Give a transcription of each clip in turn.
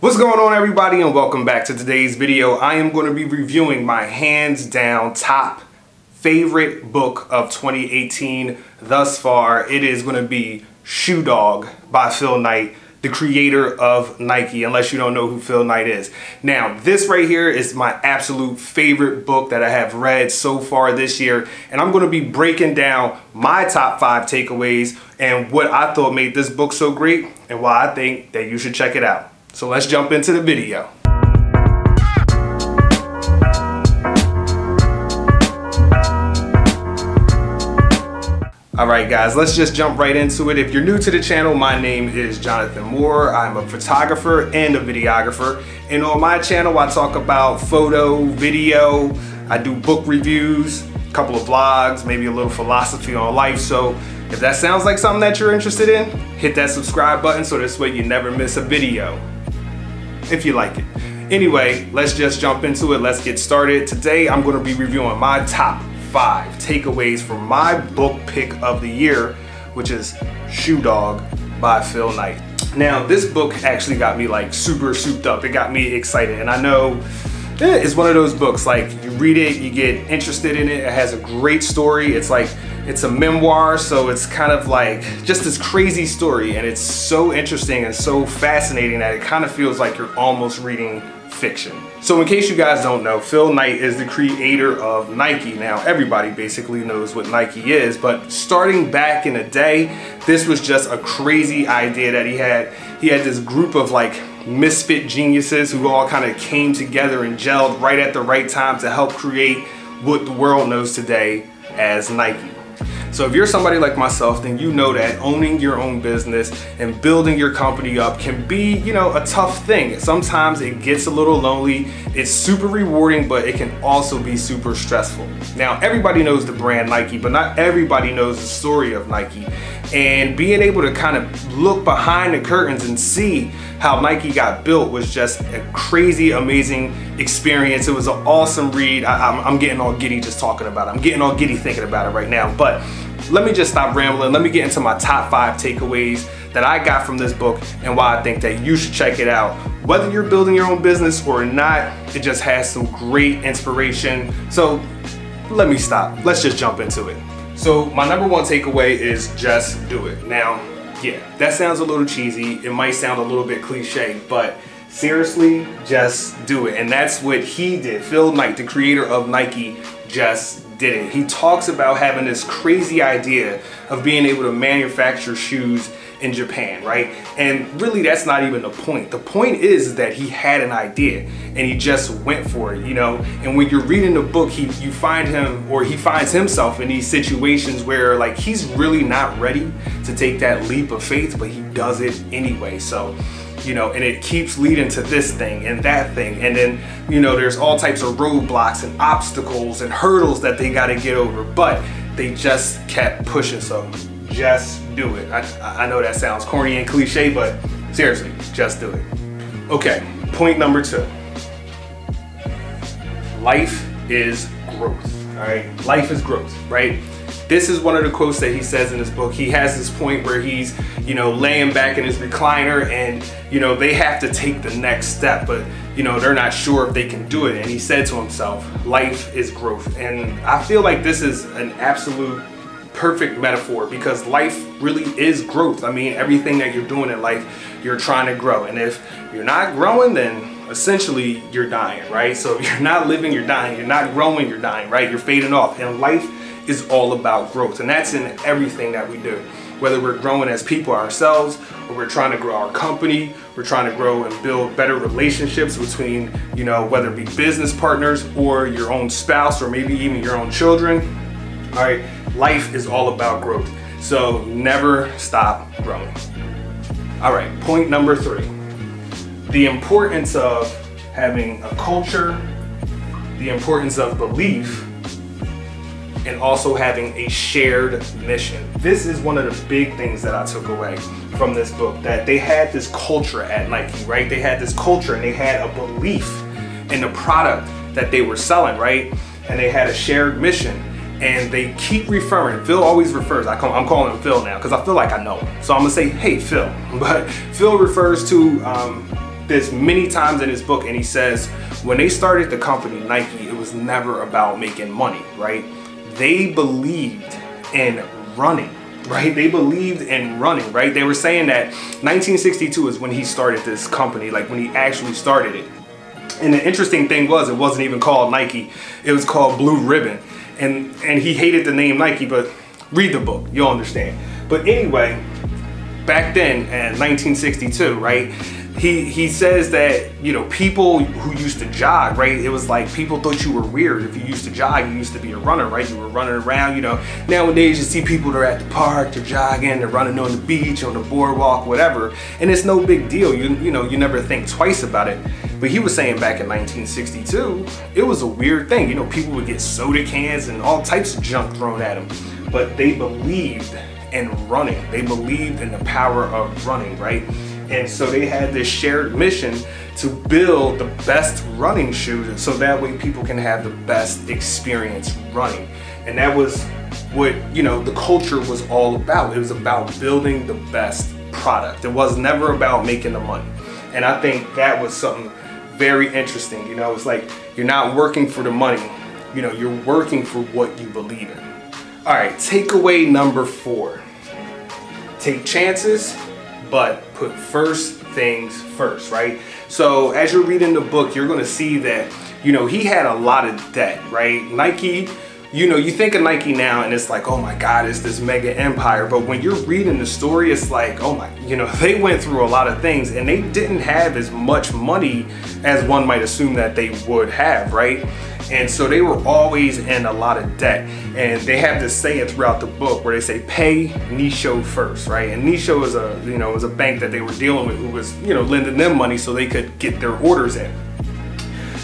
What's going on, everybody, and welcome back to today's video. I am going to be reviewing my hands down top favorite book of 2018 thus far. It is going to be Shoe Dog by Phil Knight, the creator of Nike, unless you don't know who Phil Knight is. Now, this right here is my absolute favorite book that I have read so far this year, and I'm going to be breaking down my top 5 takeaways and what I thought made this book so great and why I think that you should check it out. So let's jump into the video. Alright guys, let's just jump right into it. If you're new to the channel, my name is Jonathan Moore. I'm a photographer and a videographer. And on my channel, I talk about photo, video, I do book reviews, a couple of vlogs, maybe a little philosophy on life. So if that sounds like something that you're interested in, hit that subscribe button so this way you never miss a video, if you like it. Anyway, let's just jump into it. Let's get started. Today, I'm going to be reviewing my top 5 takeaways for my book pick of the year, which is Shoe Dog by Phil Knight. Now, this book actually got me like super souped up. It got me excited, and I know it's one of those books, like you read it, you get interested in it. It has a great story. It's a memoir, so it's kind of like just this crazy story, and it's so interesting and so fascinating that it kind of feels like you're almost reading fiction. So in case you guys don't know, Phil Knight is the creator of Nike. Now, everybody basically knows what Nike is, but starting back in the day, this was just a crazy idea that he had. He had this group of like misfit geniuses who all kind of came together and gelled right at the right time to help create what the world knows today as Nike. So if you're somebody like myself, then you know that owning your own business and building your company up can be, you know, a tough thing. Sometimes it gets a little lonely. It's super rewarding, but it can also be super stressful. Now, everybody knows the brand Nike, but not everybody knows the story of Nike. And being able to kind of look behind the curtains and see how Nike got built was just a crazy, amazing experience. It was an awesome read. I'm getting all giddy just talking about it. I'm getting all giddy thinking about it right now. But let me just stop rambling. Let me get into my top 5 takeaways that I got from this book and why I think that you should check it out. Whether you're building your own business or not, it just has some great inspiration. So let me stop. Let's just jump into it. So my number 1 takeaway is just do it. Now, yeah, that sounds a little cheesy. It might sound a little bit cliche, but seriously, just do it. And that's what he did. Phil Knight, the creator of Nike, just did it. He talks about having this crazy idea of being able to manufacture shoes in Japan, right? And really, that's not even the point. The point is that he had an idea and he just went for it, you know? And when you're reading the book, you find him, or he finds himself in these situations where like he's really not ready to take that leap of faith, but he does it anyway. So, you know, and it keeps leading to this thing and that thing. And then, you know, there's all types of roadblocks and obstacles and hurdles that they got to get over, but they just kept pushing. So just do it. I know that sounds corny and cliche, but seriously, just do it. Okay, point number 2. Life is growth, all right? Life is growth, right? This is one of the quotes that he says in his book. He has this point where he's, you know, laying back in his recliner and, you know, they have to take the next step, but, you know, they're not sure if they can do it. And he said to himself, life is growth. And I feel like this is an absolute perfect metaphor because life really is growth. I mean, everything that you're doing in life, you're trying to grow. And if you're not growing, then essentially you're dying, right? So if you're not living, you're dying. You're not growing, you're dying, right? You're fading off. And life is all about growth, and that's in everything that we do. Whether we're growing as people ourselves, or we're trying to grow our company, we're trying to grow and build better relationships between, you know, whether it be business partners or your own spouse or maybe even your own children. All right, life is all about growth. So never stop growing. All right, point number 3. The importance of having a culture, the importance of belief, and also having a shared mission. This is one of the big things that I took away from this book, that they had this culture at Nike, right? They had this culture and they had a belief in the product that they were selling, right? And they had a shared mission. And they keep referring, Phil always refers, I'm calling him Phil now because I feel like I know him. So I'm gonna say, hey Phil. But Phil refers to this many times in his book, and he says when they started the company Nike, it was never about making money, right? They believed in running, right? They believed in running, right? They were saying that 1962 is when he started this company, like when he actually started it. And the interesting thing was, it wasn't even called Nike, it was called Blue Ribbon. And he hated the name Nike, but read the book, you'll understand. But anyway, back then in 1962, right? He says that, you know, people who used to jog, right? It was like people thought you were weird if you used to jog. You used to be a runner, right? You were running around, you know. Nowadays you see people that are at the park, they're jogging, they're running on the beach, on the boardwalk, whatever. And it's no big deal. You know, you never think twice about it. But he was saying back in 1962, it was a weird thing. You know, people would get soda cans and all types of junk thrown at them. But they believed in running. They believed in the power of running, right? And so they had this shared mission to build the best running shoes so that way people can have the best experience running. And that was what, you know, the culture was all about. It was about building the best product. It was never about making the money. And I think that was something very interesting. You know, it's like you're not working for the money, you know, you're working for what you believe in. All right, takeaway number 4. Take chances, but put first things first, right? So as you're reading the book, you're gonna see that, you know, he had a lot of debt, right? Nike, you know, you think of Nike now and it's like, oh my God, it's this mega empire. But when you're reading the story, it's like, oh my, you know, they went through a lot of things and they didn't have as much money as one might assume that they would have, right? And so they were always in a lot of debt. And they have this saying throughout the book where they say, pay Nisho first, right? And Nisho is a, you know, was a bank that they were dealing with who was, you know, lending them money so they could get their orders in.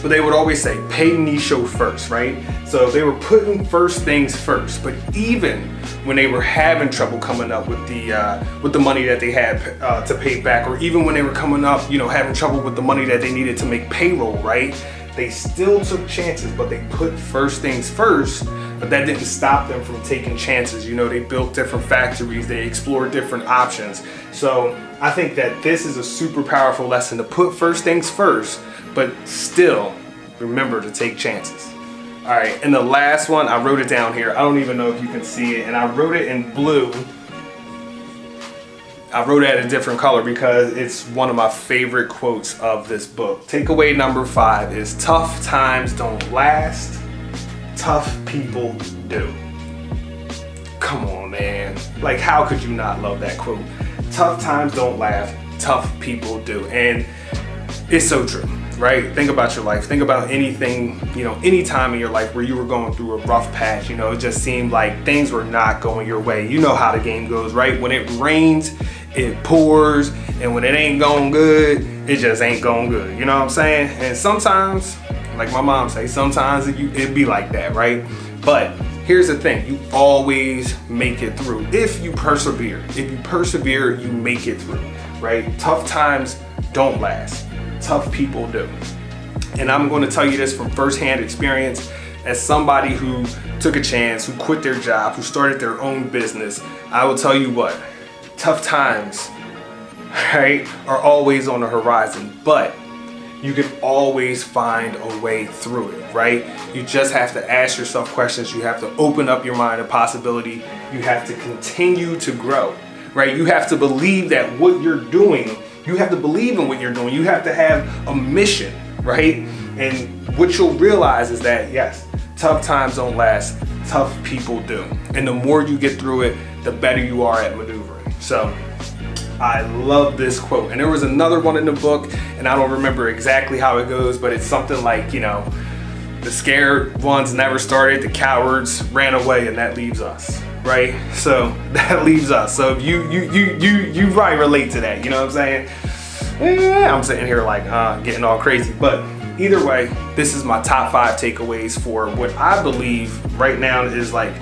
But they would always say, pay Nisho first, right? So they were putting first things first. But even when they were having trouble coming up with the money that they had to pay back, or even when they were coming up, you know, having trouble with the money that they needed to make payroll, right? They still took chances, but they put first things first. But that didn't stop them from taking chances. You know, they built different factories, they explored different options. So I think that this is a super powerful lesson, to put first things first, but still remember to take chances. All right, and the last one, I wrote it down here. I don't even know if you can see it, and I wrote it in blue. I wrote it at a different color because it's one of my favorite quotes of this book. Takeaway number 5 is, tough times don't last, tough people do. Come on, man. Like, how could you not love that quote? Tough times don't last, tough people do. And it's so true, right? Think about your life. Think about anything, you know, any time in your life where you were going through a rough patch. You know, it just seemed like things were not going your way. You know how the game goes, right? When it rains, it pours, and when it ain't going good, it just ain't going good. You know what I'm saying? And sometimes, like my mom say, sometimes it be like that, right? But here's the thing, you always make it through if you persevere. If you persevere, you make it through, right? Tough times don't last, tough people do. And I'm going to tell you this from firsthand experience, as somebody who took a chance, who quit their job, who started their own business. I will tell you what, tough times, right, are always on the horizon, but you can always find a way through it, right? You just have to ask yourself questions. You have to open up your mind to possibility. You have to continue to grow, right? You have to believe that what you're doing, you have to believe in what you're doing. You have to have a mission, right? And what you'll realize is that, yes, tough times don't last, tough people do. And the more you get through it, the better you are at maneuvering. So I love this quote. And there was another one in the book, and I don't remember exactly how it goes, but it's something like, you know, the scared ones never started, the cowards ran away, and that leaves us, right? So that leaves us. So you probably relate to that, you know what I'm saying? I'm sitting here like getting all crazy, but either way, this is my top 5 takeaways for what I believe right now is my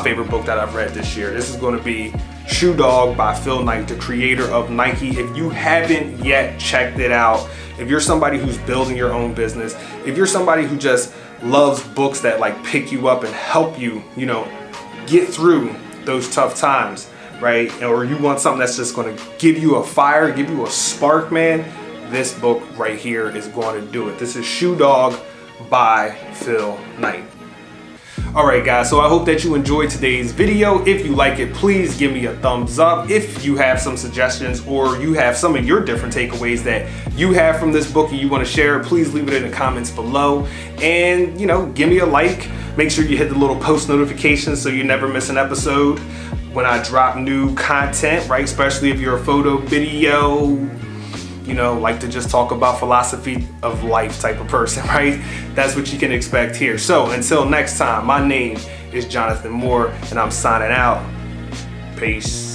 favorite book that I've read this year. This is going to be Shoe Dog by Phil Knight, the creator of Nike. If you haven't yet checked it out, if you're somebody who's building your own business, if you're somebody who just loves books that like pick you up and help you, you know, get through those tough times, right? Or you want something that's just going to give you a fire, give you a spark, man, this book right here is going to do it. This is Shoe Dog by Phil Knight. Alright guys, so I hope that you enjoyed today's video. If you like it, please give me a thumbs up. If you have some suggestions or you have some of your different takeaways that you have from this book and you want to share, please leave it in the comments below. And, you know, give me a like. Make sure you hit the little post notifications so you never miss an episode when I drop new content, right? Especially if you're a photo, video, you know, like to just talk about philosophy of life type of person, right? That's what you can expect here. So until next time, my name is Jonathan Moore and I'm signing out. Peace.